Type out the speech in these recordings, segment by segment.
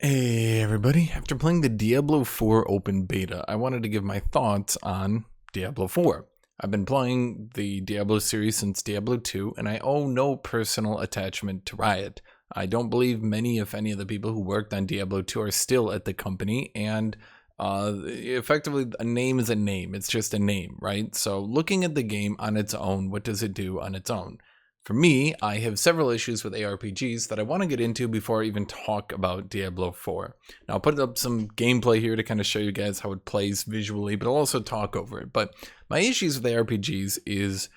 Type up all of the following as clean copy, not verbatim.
Hey everybody, after playing the Diablo 4 open beta, I wanted to give my thoughts on Diablo 4. I've been playing the Diablo series since Diablo 2, and I owe no personal attachment to Riot. I don't believe many, if any, of the people who worked on Diablo 2 are still at the company, and effectively, a name is a name. It's just a name, right? So looking at the game on its own, what does it do on its own? For me, I have several issues with ARPGs that I want to get into before I even talk about Diablo 4. Now, I'll put up some gameplay here to kind of show you guys how it plays visually, but I'll also talk over it. But my issues with ARPGs is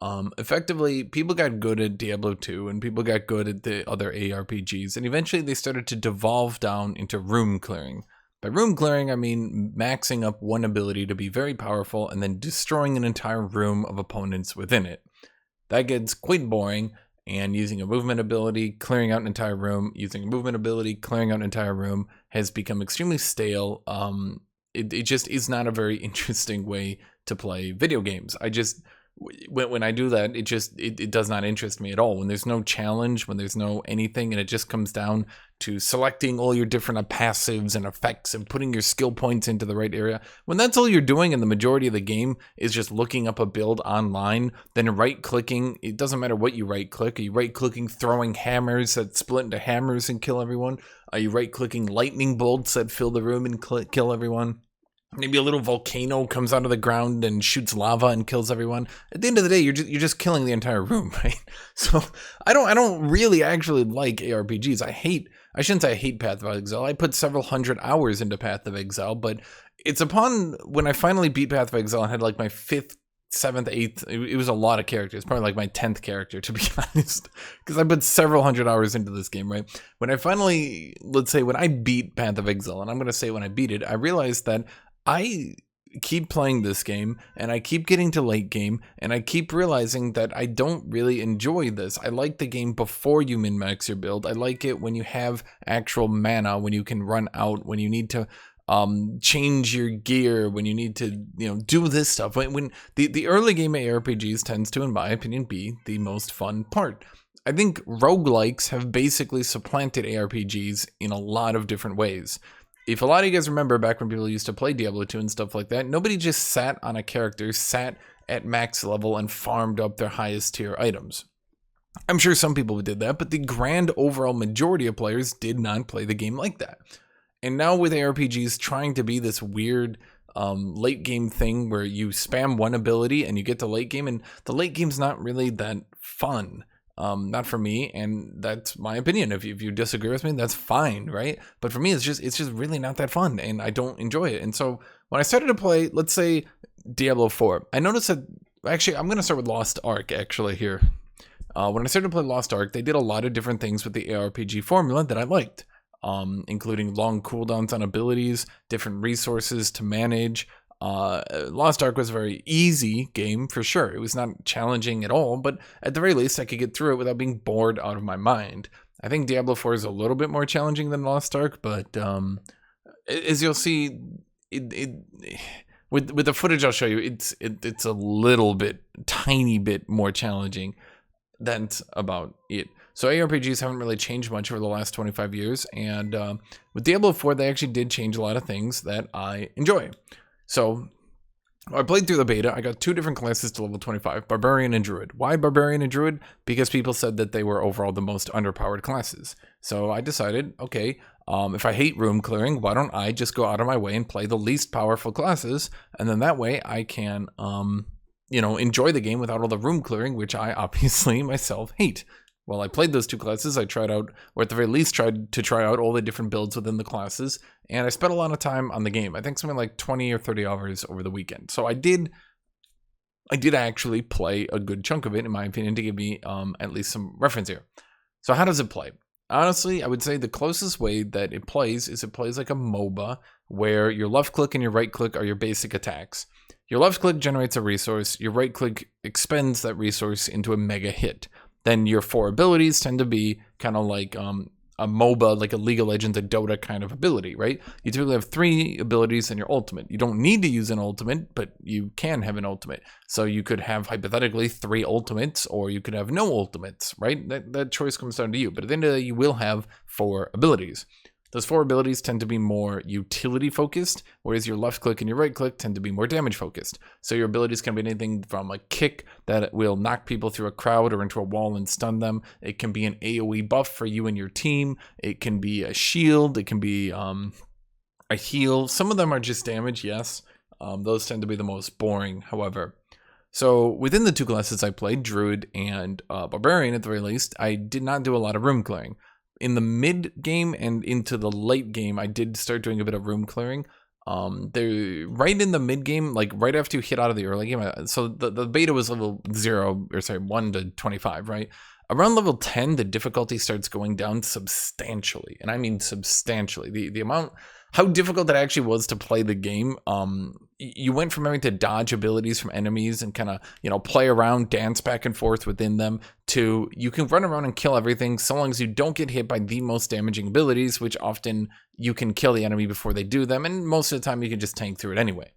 effectively people got good at Diablo 2 and people got good at the other ARPGs, and eventually they started to devolve down into room clearing. By room clearing, I mean maxing up one ability to be very powerful and then destroying an entire room of opponents within it. That gets quite boring, and using a movement ability, clearing out an entire room, using a movement ability, clearing out an entire room has become extremely stale. It just is not a very interesting way to play video games. When I do that, it does not interest me at all. When there's no challenge, when there's no anything, and it just comes down to selecting all your different passives and effects and putting your skill points into the right area. When that's all you're doing and the majority of the game is just looking up a build online, then right-clicking, it doesn't matter what you right-click. Are you right-clicking throwing hammers that split into hammers and kill everyone? Are you right-clicking lightning bolts that fill the room and kill everyone? Maybe a little volcano comes out of the ground and shoots lava and kills everyone. At the end of the day, you're just killing the entire room, right? So I don't really actually like ARPGs. I shouldn't say I hate Path of Exile. I put several hundred hours into Path of Exile, but it's upon when I finally beat Path of Exile and had like my 5th, 7th, 8th, it was a lot of characters, probably like my 10th character, to be honest, because I put several hundred hours into this game, right? When I finally, let's say when I beat Path of Exile, and I'm going to say when I beat it, I realized that I keep playing this game and I keep getting to late game and I keep realizing that I don't really enjoy this. I like the game before you min-max your build. I like it when you have actual mana, when you can run out, when you need to change your gear, when you need to, do this stuff. When the early game ARPGs tends to, in my opinion, be the most fun part. I think roguelikes have basically supplanted ARPGs in a lot of different ways. If a lot of you guys remember back when people used to play Diablo 2 and stuff like that, nobody just sat on a character, sat at max level and farmed up their highest tier items. I'm sure some people did that, but the grand overall majority of players did not play the game like that. And now with ARPGs trying to be this weird late game thing where you spam one ability and you get to late game, and the late game's not really that fun. Not for me, and that's my opinion. If you disagree with me, that's fine, right? But for me, it's just really not that fun, and I don't enjoy it. And so when I started to play, let's say Diablo 4, I noticed that actually I'm going to start with Lost Ark actually here. When I started to play Lost Ark, they did a lot of different things with the ARPG formula that I liked, including long cooldowns on abilities, different resources to manage. Lost Ark was a very easy game for sure. It was not challenging at all, but at the very least I could get through it without being bored out of my mind. I think Diablo 4 is a little bit more challenging than Lost Ark, but as you'll see, with the footage I'll show you, it's a little bit, tiny bit more challenging. That's about it. So ARPGs haven't really changed much over the last 25 years, and with Diablo 4 they actually did change a lot of things that I enjoy. So I played through the beta. I got 2 different classes to level 25, Barbarian and Druid. Why Barbarian and Druid? Because people said that they were overall the most underpowered classes. So I decided, okay, if I hate room clearing, why don't I just go out of my way and play the least powerful classes? And then that way I can, enjoy the game without all the room clearing, which I obviously myself hate. Well, I played those 2 classes. I tried out, or at the very least tried to try out all the different builds within the classes, and I spent a lot of time on the game. I think something like 20 or 30 hours over the weekend. So I did actually play a good chunk of it, in my opinion, to give me at least some reference here. So how does it play? Honestly, I would say the closest way that it plays is it plays like a MOBA, where your left click and your right click are your basic attacks. Your left click generates a resource, your right click expends that resource into a mega hit. Then your 4 abilities tend to be kind of like a MOBA, like a League of Legends, a Dota kind of ability, right? You typically have 3 abilities in your ultimate. You don't need to use an ultimate, but you can have an ultimate. So you could have, hypothetically, 3 ultimates, or you could have no ultimates, right? That choice comes down to you. But at the end of the day, you will have 4 abilities. Those 4 abilities tend to be more utility focused, whereas your left click and your right click tend to be more damage focused. So your abilities can be anything from a kick that will knock people through a crowd or into a wall and stun them. It can be an AoE buff for you and your team. It can be a shield. It can be a heal. Some of them are just damage, yes. Those tend to be the most boring, however. So within the 2 classes I played, Druid and Barbarian at the very least, I did not do a lot of room clearing. In the mid game and into the late game, I did start doing a bit of room clearing. Right in the mid game, like right after you hit out of the early game, so the beta was level 1 to 25, right? Around level 10, the difficulty starts going down substantially, and I mean substantially. The amount, how difficult it actually was to play the game. You went from having to dodge abilities from enemies and kind of, play around, dance back and forth within them, to you can run around and kill everything so long as you don't get hit by the most damaging abilities, which often you can kill the enemy before they do them, and most of the time you can just tank through it anyway.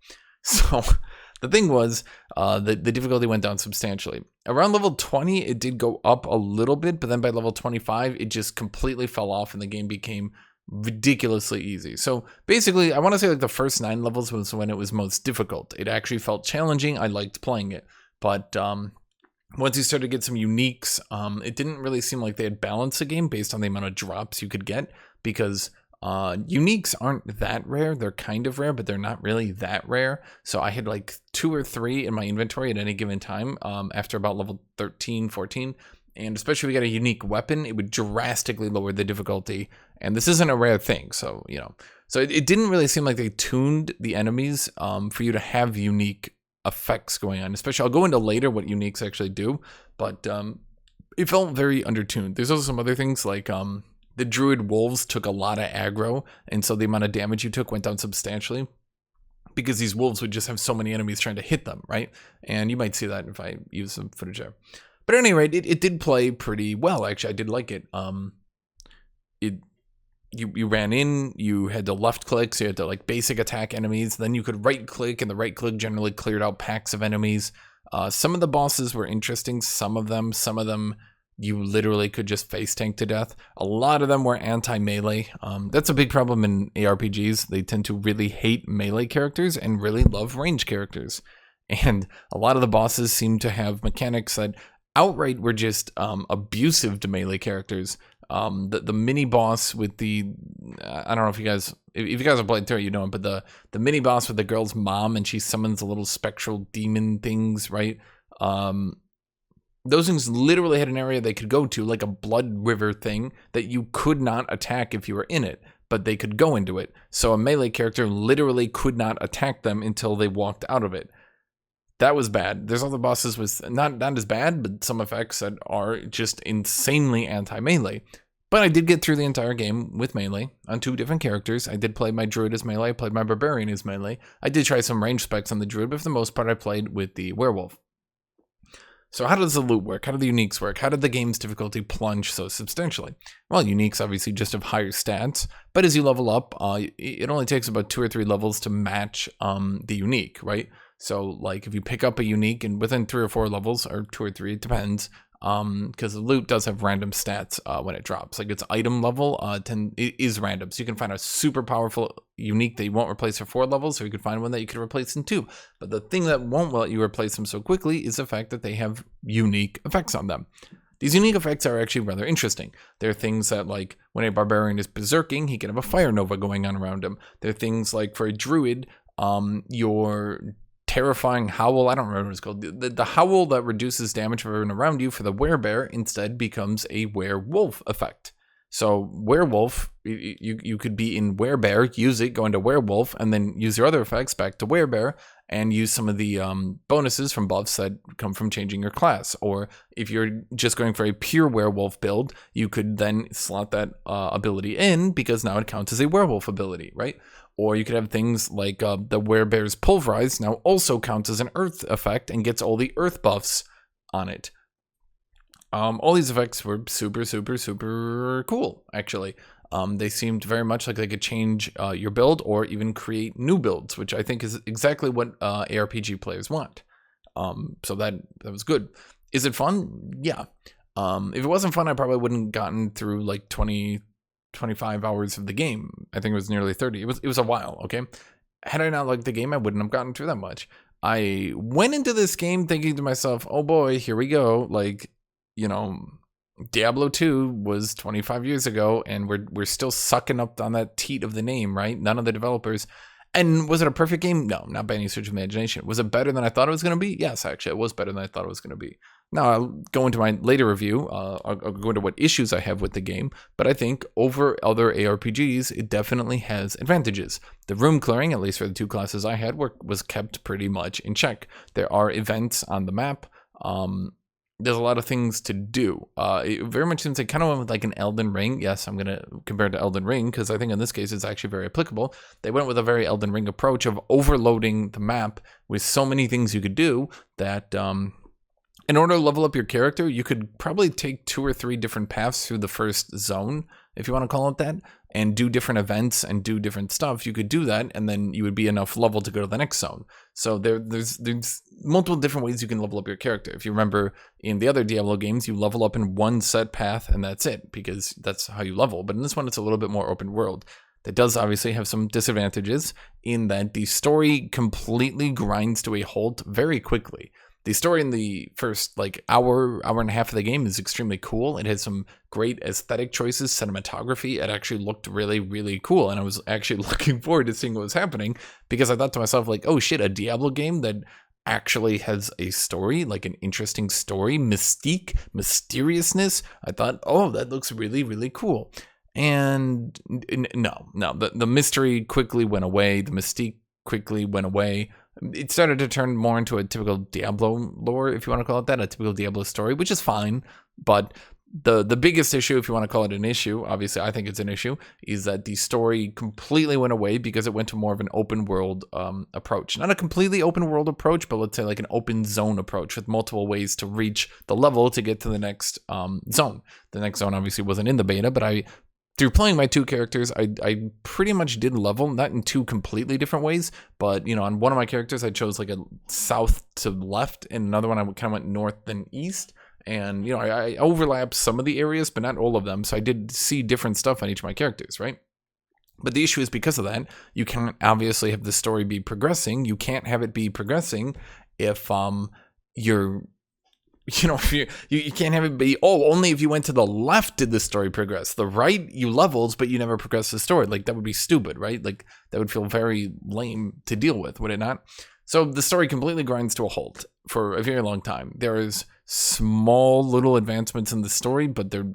So the thing was, the difficulty went down substantially. Around level 20, it did go up a little bit, but then by level 25, it just completely fell off and the game became ridiculously easy. So basically, I want to say like the first 9 levels was when it was most difficult. It actually felt challenging. I liked playing it. But once you started to get some uniques, it didn't really seem like they had balanced the game based on the amount of drops you could get, because uniques aren't that rare. They're kind of rare, but they're not really that rare. So I had like 2 or 3 in my inventory at any given time after about level 13, 14. And especially if you got a unique weapon, it would drastically lower the difficulty. And this isn't a rare thing, so, So it didn't really seem like they tuned the enemies for you to have unique effects going on. Especially, I'll go into later what uniques actually do, but it felt very undertuned. There's also some other things like the Druid Wolves took a lot of aggro, and so the amount of damage you took went down substantially, because these wolves would just have so many enemies trying to hit them, right? And you might see that if I use some footage there. But at any rate, it did play pretty well, actually. I did like it. You ran in, you had to left click, so you had to like basic attack enemies. Then you could right click, and the right click generally cleared out packs of enemies. Some of the bosses were interesting. Some of them you literally could just face tank to death. A lot of them were anti-melee. That's a big problem in ARPGs. They tend to really hate melee characters and really love range characters. And a lot of the bosses seem to have mechanics that outright were just abusive to melee characters. The mini boss with I don't know if you guys have played through it, but the mini boss with the girl's mom, and she summons the little spectral demon things, right? Those things literally had an area they could go to, like a blood river thing that you could not attack if you were in it, but they could go into it. So a melee character literally could not attack them until they walked out of it. That was bad. There's other bosses with not as bad, but some effects that are just insanely anti-melee. But I did get through the entire game with melee on 2 different characters. I did play my Druid as melee. I played my Barbarian as melee. I did try some range specs on the Druid, but for the most part, I played with the Werewolf. So how does the loot work? How do the uniques work? How did the game's difficulty plunge so substantially? Well, uniques obviously just have higher stats, but as you level up, it only takes about 2 or 3 levels to match the unique, right? So like if you pick up a unique and within 3 or 4 levels, or 2 or 3, it depends, because the loot does have random stats when it drops. Like its item level it is random, so you can find a super powerful unique that you won't replace for 4 levels, or you could find one that you could replace in 2. But the thing that won't let you replace them so quickly is the fact that they have unique effects on them. These unique effects are actually rather interesting. They're things that, like, when a barbarian is berserking, he can have a fire nova going on around him. They're things like, for a druid, your terrifying howl, I don't remember what it's called, the howl that reduces damage for everyone around you for the werebear instead becomes a werewolf effect. So werewolf, you could be in werebear, use it, go into werewolf, and then use your other effects back to werebear, and use some of the bonuses from buffs that come from changing your class. Or if you're just going for a pure werewolf build, you could then slot that ability in, because now it counts as a werewolf ability, right? Or you could have things like the werebear's pulverize now also counts as an earth effect and gets all the earth buffs on it. All these effects were super, super, super cool, actually. They seemed very much like they could change your build or even create new builds, which I think is exactly what ARPG players want. So that was good. Is it fun? Yeah. If it wasn't fun, I probably wouldn't gotten through like 20, 25 hours of the game. I think it was nearly 30. It was a while, okay? Had I not liked the game, I wouldn't have gotten through that much. I went into this game thinking to myself, oh boy, here we go. Like, you know, Diablo 2 was 25 years ago, and we're still sucking up on that teat of the name, right? None of the developers. And was it a perfect game? No, not by any stretch of imagination. Was it better than I thought it was going to be? Yes, actually, it was better than I thought it was going to be. Now, I'll go into my later review. I'll go into what issues I have with the game, but I think over other ARPGs, it definitely has advantages. The room clearing, at least for the 2 classes I had, was kept pretty much in check. There are events on the map. There's a lot of things to do. It very much seems like kind of went with like an Elden Ring. Yes, I'm going to compare it to Elden Ring because I think in this case it's actually very applicable. They went with a very Elden Ring approach of overloading the map with so many things you could do that in order to level up your character, you could probably take 2 or 3 different paths through the first zone, if you want to call it that, and do different events and do different stuff. You could do that, and then you would be enough level to go to the next zone. So there's multiple different ways you can level up your character. If you remember in the other Diablo games, you level up in one set path, and that's it, because that's how you level. But in this one, it's a little bit more open world. That does obviously have some disadvantages in that the story completely grinds to a halt very quickly. The story in the first like hour and a half of the game is extremely cool. It has some great aesthetic choices, cinematography. It actually looked really, really cool. And I was actually looking forward to seeing what was happening because I thought to myself, like, oh shit, a Diablo game that actually has a story, like an interesting story, mystique, mysteriousness. I thought, oh, that looks really, really cool. And no, the mystery quickly went away. The mystique quickly went away. It started to turn more into a typical Diablo lore, if you want to call it that, a typical Diablo story, which is fine. But the biggest issue, if you want to call it an issue, obviously I think it's an issue, is that the story completely went away because it went to more of an open world approach. Not a completely open world approach, but let's say like an open zone approach with multiple ways to reach the level to get to the next zone. The next zone obviously wasn't in the beta, but through playing my 2 characters, I pretty much did level, not in 2 completely different ways, but, you know, on one of my characters, I chose like a south to left, and another one I kind of went north and east, and, you know, I overlapped some of the areas, but not all of them, so I did see different stuff on each of my characters, right? But the issue is because of that, you can't obviously have the story be progressing. You can't have it be progressing if you're... You know, if you can't have it be, oh, only if you went to the left did the story progress. The right, you levels, but you never progress the story. Like, that would be stupid, right? Like, that would feel very lame to deal with, would it not? So the story completely grinds to a halt for a very long time. There is small little advancements in the story, but they're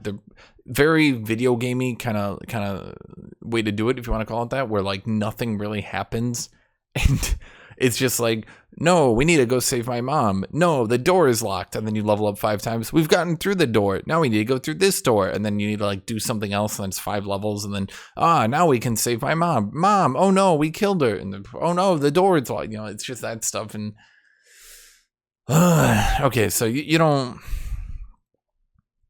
very video gamey kind of way to do it, if you want to call it that, where like nothing really happens. And it's just like, no, we need to go save my mom. No, the door is locked. And then you level up 5 times. We've gotten through the door. Now we need to go through this door. And then you need to like do something else. And then it's 5 levels. And then, now we can save my mom. Mom, oh no, we killed her. And then, oh no, the door is locked. You know, it's just that stuff. And okay, so you don't.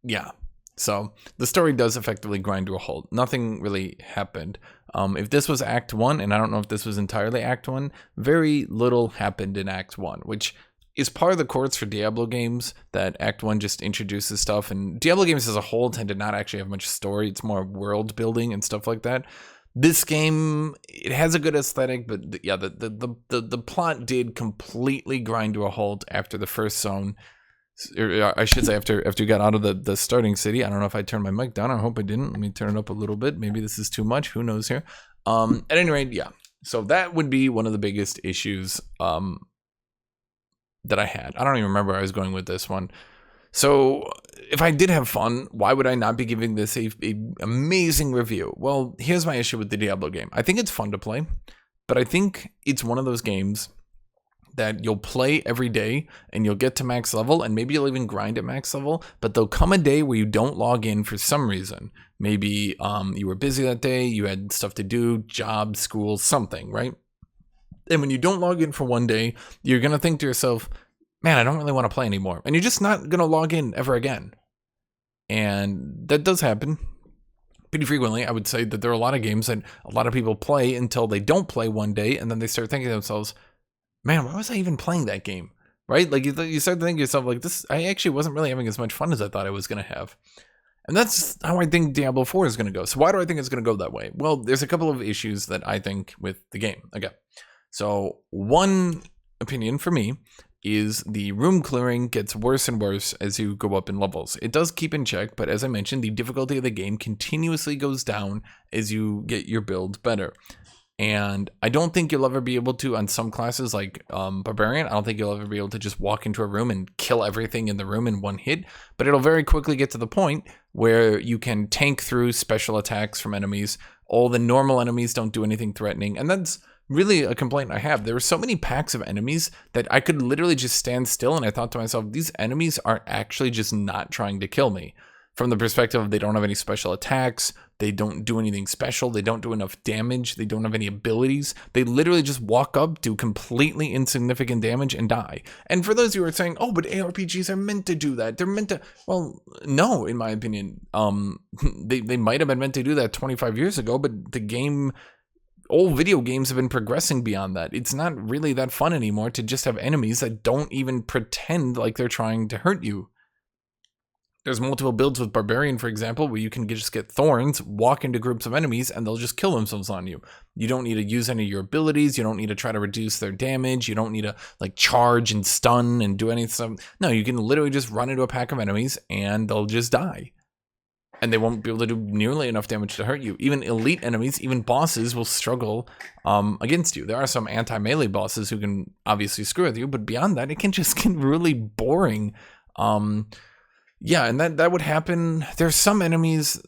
Yeah. So the story does effectively grind to a halt. Nothing really happened. If this was Act 1, and I don't know if this was entirely Act 1, very little happened in Act 1, which is part of the course for Diablo games, that Act 1 just introduces stuff. And Diablo games as a whole tend to not actually have much story. It's more world building and stuff like that. This game, it has a good aesthetic, but yeah, the plot did completely grind to a halt after the first zone. Or I should say after you got out of the starting city. I don't know if I turned my mic down. I hope I didn't. Let me turn it up a little bit. Maybe this is too much. Who knows here? At any rate, yeah. So that would be one of the biggest issues that I had. I don't even remember where I was going with this one. So if I did have fun, why would I not be giving this a amazing review? Well, here's my issue with the Diablo game. I think it's fun to play, but I think it's one of those games that you'll play every day and you'll get to max level and maybe you'll even grind at max level, but there'll come a day where you don't log in for some reason. Maybe you were busy that day, you had stuff to do, job, school, something, right? And when you don't log in for one day, you're going to think to yourself, man, I don't really want to play anymore. And you're just not going to log in ever again. And that does happen pretty frequently. I would say that there are a lot of games that a lot of people play until they don't play one day, and then they start thinking to themselves, man, why was I even playing that game? Right? Like you start to think to yourself, like, this, I actually wasn't really having as much fun as I thought I was going to have. And that's how I think Diablo 4 is going to go. So why do I think it's going to go that way? Well, there's a couple of issues that I think with the game. Okay. So one opinion for me is the room clearing gets worse and worse as you go up in levels. It does keep in check, but as I mentioned, the difficulty of the game continuously goes down as you get your build better. And I don't think you'll ever be able to, on some classes like Barbarian, I don't think you'll ever be able to just walk into a room and kill everything in the room in one hit. But it'll very quickly get to the point where you can tank through special attacks from enemies. All the normal enemies don't do anything threatening. And that's really a complaint I have. There were so many packs of enemies that I could literally just stand still. And I thought to myself, these enemies are actually just not trying to kill me. From the perspective of they don't have any special attacks, they don't do anything special, they don't do enough damage, they don't have any abilities. They literally just walk up, do completely insignificant damage, and die. And for those who are saying, oh, but ARPGs are meant to do that. They're meant to, well, no, in my opinion. They might have been meant to do that 25 years ago, but the game, all video games have been progressing beyond that. It's not really that fun anymore to just have enemies that don't even pretend like they're trying to hurt you. There's multiple builds with Barbarian, for example, where you can just get thorns, walk into groups of enemies, and they'll just kill themselves on you. You don't need to use any of your abilities. You don't need to try to reduce their damage. You don't need to like charge and stun and do anything. No, you can literally just run into a pack of enemies and they'll just die. And they won't be able to do nearly enough damage to hurt you. Even elite enemies, even bosses will struggle against you. There are some anti-melee bosses who can obviously screw with you, but beyond that, it can just get really boring. Yeah, and that would happen. There's some enemies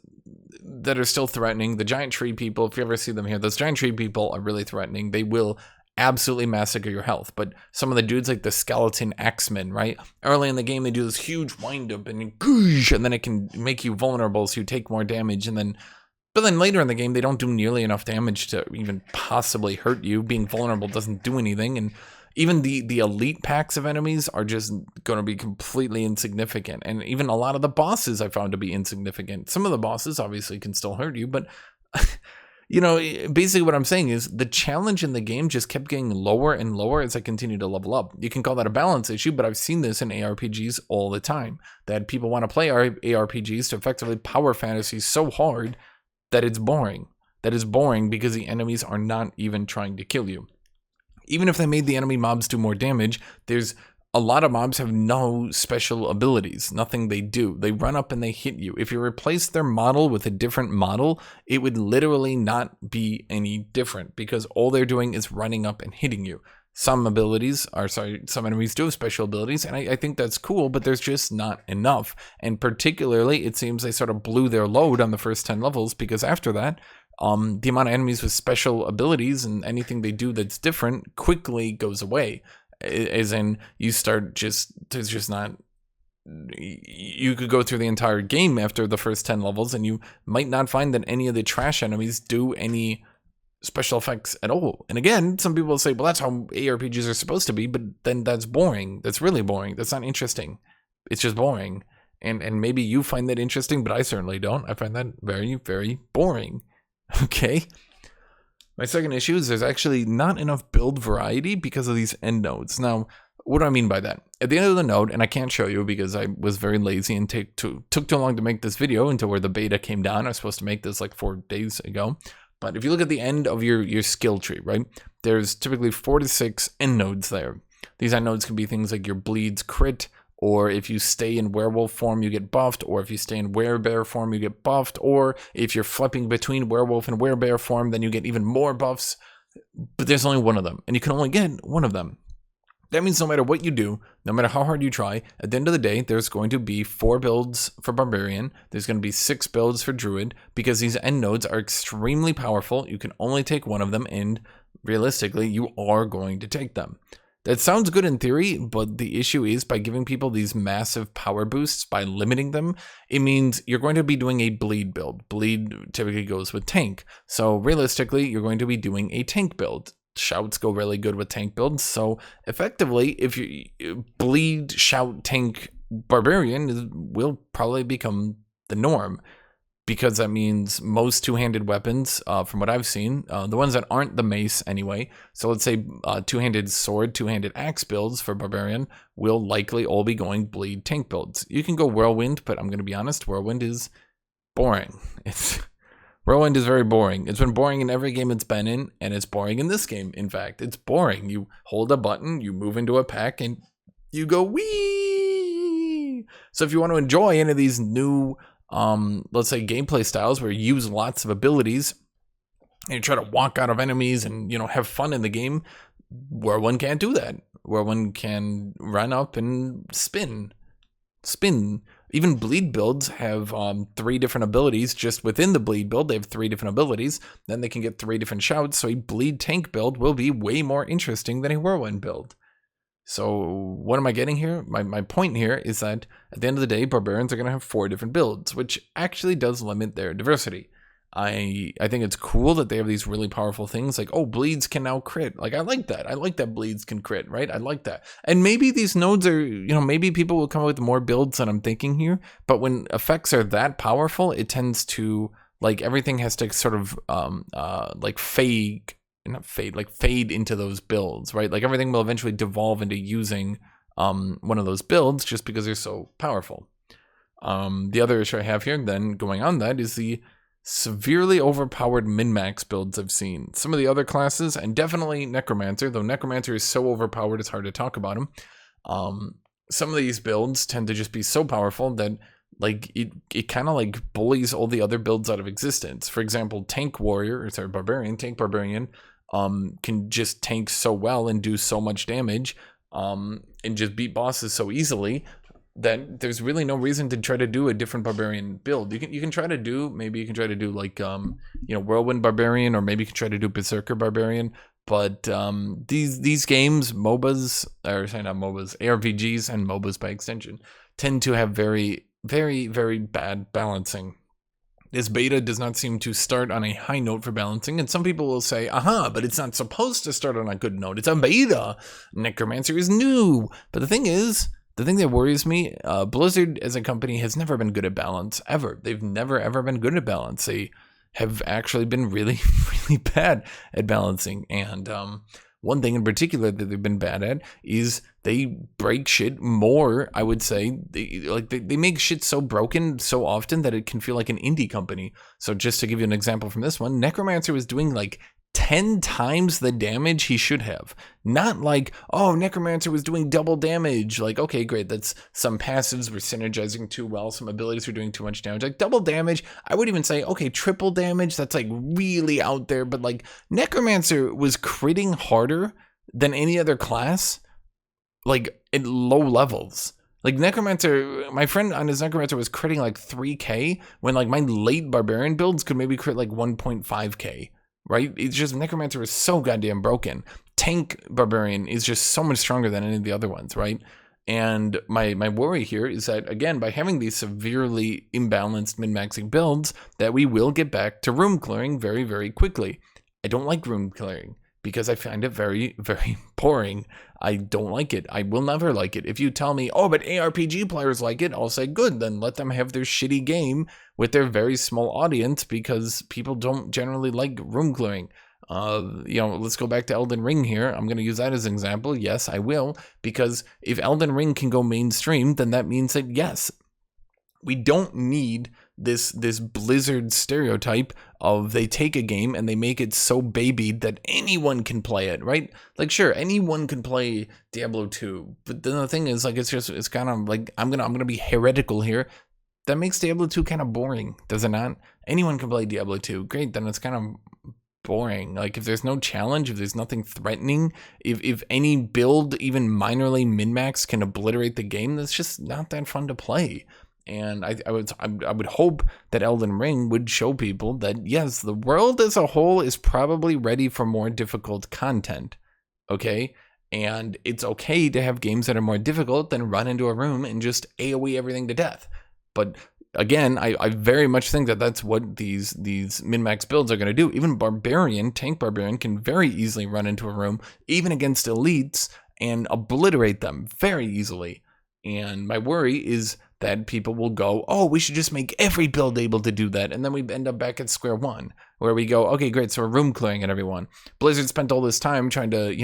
that are still threatening. The giant tree people, if you ever see them here, those giant tree people are really threatening. They will absolutely massacre your health. But some of the dudes like the skeleton axemen, right? Early in the game, they do this huge wind-up and then it can make you vulnerable so you take more damage. But then later in the game, they don't do nearly enough damage to even possibly hurt you. Being vulnerable doesn't do anything. And even the elite packs of enemies are just going to be completely insignificant. And even a lot of the bosses I found to be insignificant. Some of the bosses obviously can still hurt you, but you know, basically what I'm saying is the challenge in the game just kept getting lower and lower as I continue to level up. You can call that a balance issue, but I've seen this in ARPGs all the time. That people want to play ARPGs to effectively power fantasy so hard that it's boring. That is boring because the enemies are not even trying to kill you. Even if they made the enemy mobs do more damage, there's a lot of mobs have no special abilities, nothing they do. They run up and they hit you. If you replace their model with a different model, it would literally not be any different because all they're doing is running up and hitting you. Some enemies do have special abilities, and I think that's cool, but there's just not enough. And particularly, it seems they sort of blew their load on the first 10 levels because after that, the amount of enemies with special abilities and anything they do that's different quickly goes away. As in, you start there's just not, you could go through the entire game after the first 10 levels and you might not find that any of the trash enemies do any special effects at all. And again, some people will say, well, that's how ARPGs are supposed to be, but then that's boring. That's really boring. That's not interesting. It's just boring. And maybe you find that interesting, but I certainly don't. I find that very, very boring. Okay. My second issue is there's actually not enough build variety because of these end nodes. Now, what do I mean by that? At the end of the node, and I can't show you because I was very lazy and took too long to make this video until where the beta came down. I was supposed to make this like 4 days ago. But if you look at the end of your skill tree, right, there's typically 4 to 6 end nodes there. These end nodes can be things like your bleeds crit, or if you stay in werewolf form, you get buffed, or if you stay in werebear form, you get buffed, or if you're flipping between werewolf and werebear form, then you get even more buffs. But there's only one of them, and you can only get one of them. That means no matter what you do, no matter how hard you try, at the end of the day, there's going to be 4 builds for Barbarian, there's going to be 6 builds for Druid, because these end nodes are extremely powerful. You can only take one of them, and realistically, you are going to take them. That sounds good in theory, but the issue is by giving people these massive power boosts, by limiting them, it means you're going to be doing a bleed build. Bleed typically goes with tank. So realistically, you're going to be doing a tank build. Shouts go really good with tank builds. So effectively, if you bleed, shout, tank, barbarian will probably become the norm. Because that means most two-handed weapons, from what I've seen, the ones that aren't the mace anyway, so let's say two-handed sword, two-handed axe builds for Barbarian will likely all be going bleed tank builds. You can go Whirlwind, but I'm going to be honest, Whirlwind is boring. Whirlwind is very boring. It's been boring in every game it's been in, and it's boring in this game. In fact, it's boring. You hold a button, you move into a pack, and you go wee. So if you want to enjoy any of these new, let's say, gameplay styles where you use lots of abilities and you try to walk out of enemies and, have fun in the game, Whirlwind can't do that. Whirlwind can run up and spin. Even bleed builds have 3 different abilities. Just within the bleed build, they have 3 different abilities. Then they can get 3 different shouts. So a bleed tank build will be way more interesting than a whirlwind build. So what am I getting here? My point here is that at the end of the day, barbarians are going to have 4 different builds, which actually does limit their diversity. I think it's cool that they have these really powerful things like, oh, bleeds can now crit. Like, I like that. I like that bleeds can crit, right? I like that. And maybe these nodes are, maybe people will come up with more builds than I'm thinking here. But when effects are that powerful, it tends to, like, everything has to sort of, fade into those builds, right? Like, everything will eventually devolve into using one of those builds just because they're so powerful. The other issue I have here, then, going on that, is the severely overpowered min-max builds I've seen. Some of the other classes, and definitely Necromancer, though Necromancer is so overpowered it's hard to talk about him. Some of these builds tend to just be so powerful that it kind of like bullies all the other builds out of existence. For example, Tank Barbarian can just tank so well and do so much damage and just beat bosses so easily that there's really no reason to try to do a different barbarian build. You can try to do like Whirlwind Barbarian, or maybe you can try to do Berserker Barbarian. But these games, ARPGs and MOBAs by extension, tend to have very, very, very bad balancing. This beta does not seem to start on a high note for balancing, and some people will say, but it's not supposed to start on a good note. It's a beta. Necromancer is new. But the thing that worries me, Blizzard as a company has never been good at balance, ever. They've never, ever been good at balance. They have actually been really, really bad at balancing. And one thing in particular that they've been bad at is they break shit more, I would say. They make shit so broken so often that it can feel like an indie company. So just to give you an example from this one, Necromancer was doing like 10 times the damage he should have. Not like, Necromancer was doing double damage. Like, okay, great. That's some passives were synergizing too well. Some abilities were doing too much damage. Like double damage, I would even say, okay, triple damage. That's like really out there. But like Necromancer was critting harder than any other class, like at low levels. Like Necromancer, my friend on his Necromancer was critting like 3k when like my late Barbarian builds could maybe crit like 1.5k. Right? It's just Necromancer is so goddamn broken. Tank Barbarian is just so much stronger than any of the other ones, right? And my worry here is that, again, by having these severely imbalanced min-maxing builds, that we will get back to room clearing very, very quickly. I don't like room clearing because I find it very, very boring. I don't like it. I will never like it. If you tell me, but ARPG players like it, I'll say, good, then let them have their shitty game with their very small audience, because people don't generally like room clearing. Let's go back to Elden Ring here. I'm going to use that as an example. Yes, I will, because if Elden Ring can go mainstream, then that means that, yes, we don't need this Blizzard stereotype of they take a game and they make it so babied that anyone can play it, right? Like, sure, anyone can play Diablo 2, but then the thing is, like, it's kind of like, I'm gonna be heretical here. That makes Diablo 2 kind of boring, does it not? Anyone can play Diablo 2. Great, then it's kind of boring. Like, if there's no challenge, if there's nothing threatening, if any build, even minorly min-max, can obliterate the game, that's just not that fun to play. And I would hope that Elden Ring would show people that, yes, the world as a whole is probably ready for more difficult content, okay? And it's okay to have games that are more difficult than run into a room and just AoE everything to death. But again, I very much think that that's what these min-max builds are going to do. Even Tank Barbarian can very easily run into a room, even against elites, and obliterate them very easily. And my worry is that people will go, we should just make every build able to do that. And then we end up back at square one, where we go, okay, great, so we're room clearing at everyone. Blizzard spent all this time trying to,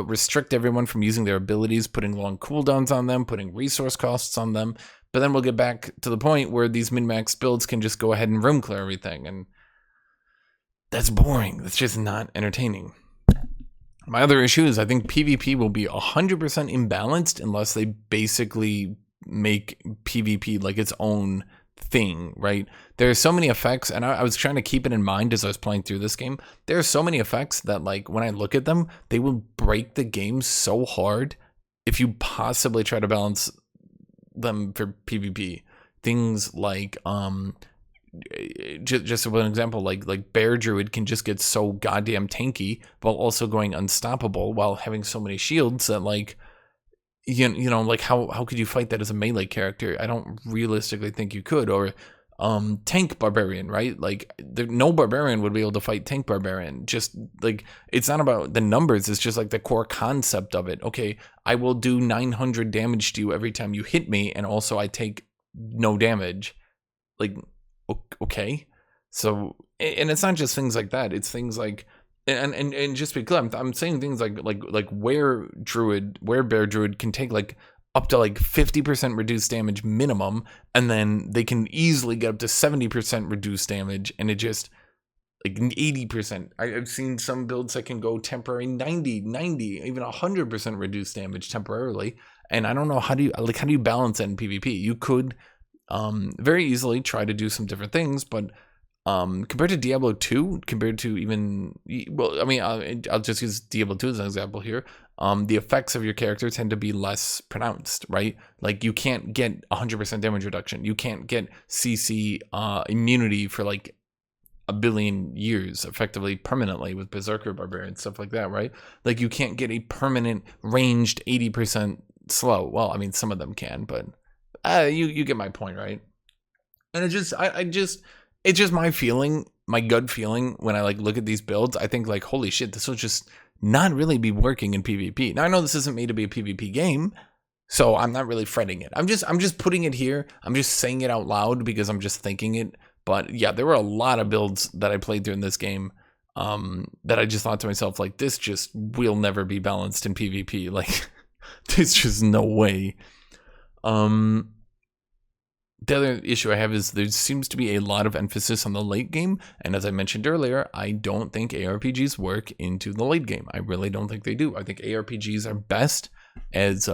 restrict everyone from using their abilities, putting long cooldowns on them, putting resource costs on them. but then we'll get back to the point where these min-max builds can just go ahead and room clear everything, and that's boring. That's just not entertaining. My other issue is I think PvP will be 100% imbalanced unless they basically make PvP like its own thing, right? There are so many effects, and I was trying to keep it in mind as I was playing through this game. There are so many effects that, like, when I look at them, they will break the game so hard if you possibly try to balance them for PvP. Things like just one example, like Bear Druid can just get so goddamn tanky while also going unstoppable while having so many shields that, like, you know, like how could you fight that as a melee character? I don't realistically think you could. Or tank barbarian, right? Like no barbarian would be able to fight tank barbarian. Just like, it's not about the numbers, it's just like the core concept of it. Okay, I will do 900 damage to you every time you hit me, and also I take no damage. Like, okay, so, and it's not just things like that, it's things like, and just to be clear, I'm saying things like where Bear Druid can take like up to like 50% reduced damage minimum, and then they can easily get up to 70% reduced damage, and it just like 80%. I've seen some builds that can go temporary 90, even 100% reduced damage temporarily, and I don't know how do you balance that in PvP? You could very easily try to do some different things, but compared to Diablo 2, compared to even, well, I mean, I'll just use Diablo 2 as an example here. The effects of your character tend to be less pronounced, right? Like you can't get 100% damage reduction. You can't get CC immunity for like a billion years, effectively permanently, with Berserker Barbarian, stuff like that, right? Like you can't get a permanent ranged 80% slow. Well, I mean, some of them can, but you get my point, right? And it's just my feeling, my gut feeling when I like look at these builds. I think like, holy shit, this will just not really be working in PvP. Now I know this isn't made to be a PvP game, so I'm not really fretting it. I'm just putting it here. I'm just saying it out loud because I'm just thinking it. But yeah, there were a lot of builds that I played during this game that I just thought to myself, like, this just will never be balanced in PvP. Like, there's just no way. The other issue I have is there seems to be a lot of emphasis on the late game, and as I mentioned earlier, I don't think ARPGs work into the late game. I really don't think they do. I think ARPGs are best as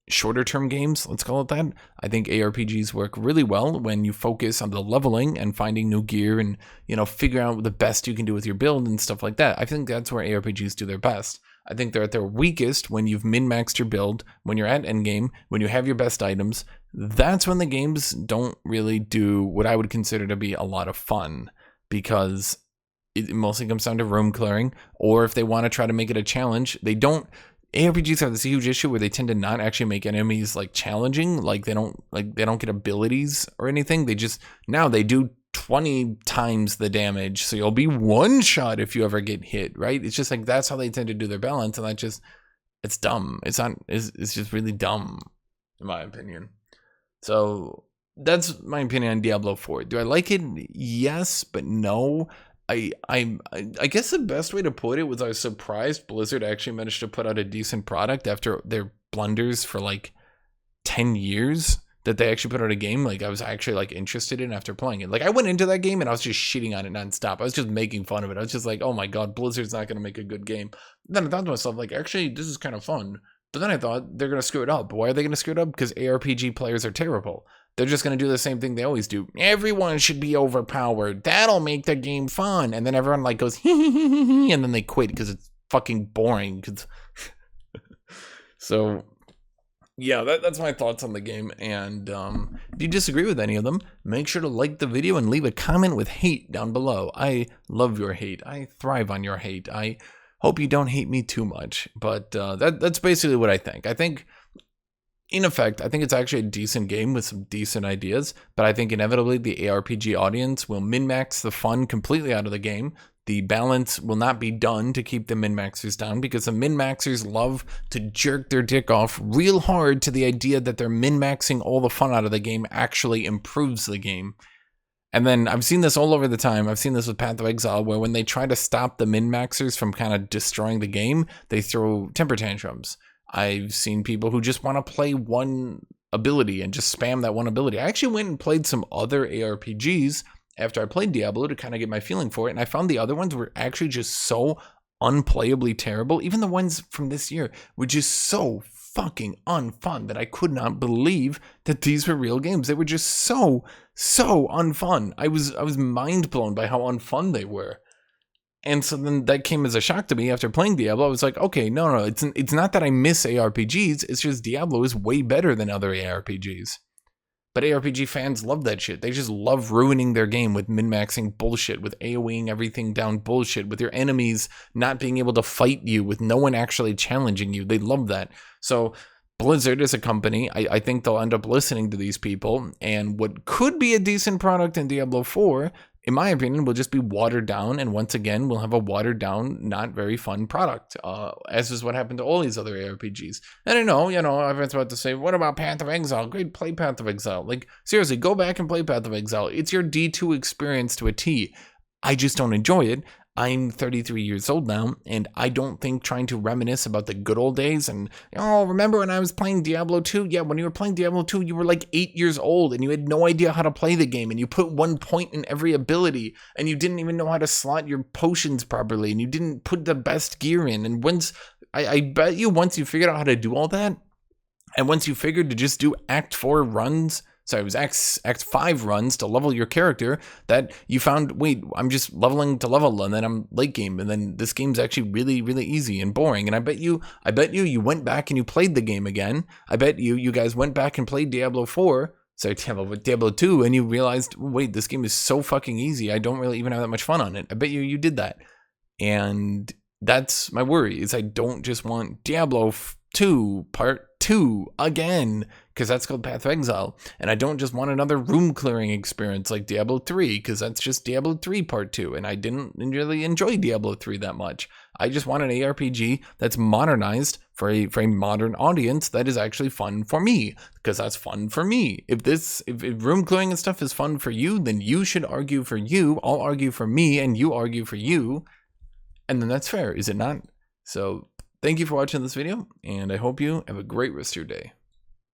shorter term games, let's call it that. I think ARPGs work really well when you focus on the leveling and finding new gear and, you know, figure out the best you can do with your build and stuff like that. I think that's where ARPGs do their best. I think they're at their weakest when you've min-maxed your build, when you're at endgame, when you have your best items. That's when the games don't really do what I would consider to be a lot of fun, because it mostly comes down to room clearing, or if they want to try to make it a challenge, they don't. ARPGs have this huge issue where they tend to not actually make enemies like challenging, like they don't get abilities or anything. They just, now they do 20 times the damage, so you'll be one shot if you ever get hit, right? It's just like, that's how they tend to do their balance, and that just, it's dumb. It's just really dumb, in my opinion. So that's my opinion on Diablo 4. Do I like it? Yes, but no. I guess the best way to put it was I was surprised Blizzard actually managed to put out a decent product after their blunders for like 10 years, that they actually put out a game like I was actually like interested in after playing it. Like I went into that game and I was just shitting on it nonstop. I was just making fun of it. I was just like, oh my God, Blizzard's not going to make a good game. Then I thought to myself, like, actually, this is kind of fun. But then I thought, they're going to screw it up. Why are they going to screw it up? Because ARPG players are terrible. They're just going to do the same thing they always do. Everyone should be overpowered. That'll make the game fun. And then everyone like goes, and then they quit because it's fucking boring. So, yeah, that's my thoughts on the game. And if you disagree with any of them, make sure to like the video and leave a comment with hate down below. I love your hate. I thrive on your hate. I hope you don't hate me too much. But that's basically what I think. I think, in effect, I think it's actually a decent game with some decent ideas, but I think inevitably the ARPG audience will min-max the fun completely out of the game. The balance will not be done to keep the min-maxers down, because the min-maxers love to jerk their dick off real hard to the idea that they're min-maxing all the fun out of the game actually improves the game. And then I've seen this all over the time. I've seen this with Path of Exile, where when they try to stop the min-maxers from kind of destroying the game, they throw temper tantrums. I've seen people who just want to play one ability and just spam that one ability. I actually went and played some other ARPGs after I played Diablo to kind of get my feeling for it, and I found the other ones were actually just so unplayably terrible. Even the ones from this year were just so fucking unfun that I could not believe that these were real games. They were just so unfun. I was mind blown by how unfun they were. And so then that came as a shock to me after playing Diablo. I was like, okay, no, it's not that I miss ARPGs. It's just Diablo is way better than other ARPGs. But ARPG fans love that shit. They just love ruining their game with min-maxing bullshit, with AoEing everything down bullshit, with your enemies not being able to fight you, with no one actually challenging you. They love that. So Blizzard is a company. I think they'll end up listening to these people, and what could be a decent product in Diablo 4, in my opinion, will just be watered down, and once again, we'll have a watered down, not very fun product, as is what happened to all these other ARPGs. And I know, everyone's about to say, what about Path of Exile? Great, play Path of Exile. Like, seriously, go back and play Path of Exile. It's your D2 experience to a T. I just don't enjoy it. I'm 33 years old now, and I don't think trying to reminisce about the good old days and, remember when I was playing Diablo 2? Yeah, when you were playing Diablo 2, you were like 8 years old, and you had no idea how to play the game, and you put 1 point in every ability, and you didn't even know how to slot your potions properly, and you didn't put the best gear in, and once, I bet you once you figured out how to do all that, and once you figured to just do Act 4 runs, sorry, it was Act 5 runs to level your character, that you found, wait, I'm just leveling to level, and then I'm late game, and then this game's actually really, really easy and boring. And I bet you went back and you played the game again. I bet you guys went back and played Diablo 4, sorry, Diablo 2, and you realized, wait, this game is so fucking easy, I don't really even have that much fun on it. I bet you did that. And that's my worry, is I don't just want Diablo 2 Part 2 again, because that's called Path of Exile, and I don't just want another room clearing experience like Diablo 3, because that's just Diablo 3 Part 2, and I didn't really enjoy Diablo 3 that much. I just want an ARPG that's modernized for a modern audience that is actually fun for me, because that's fun for me. If room clearing and stuff is fun for you, then you should argue for you, I'll argue for me, and you argue for you, and then that's fair, is it not? So thank you for watching this video, and I hope you have a great rest of your day.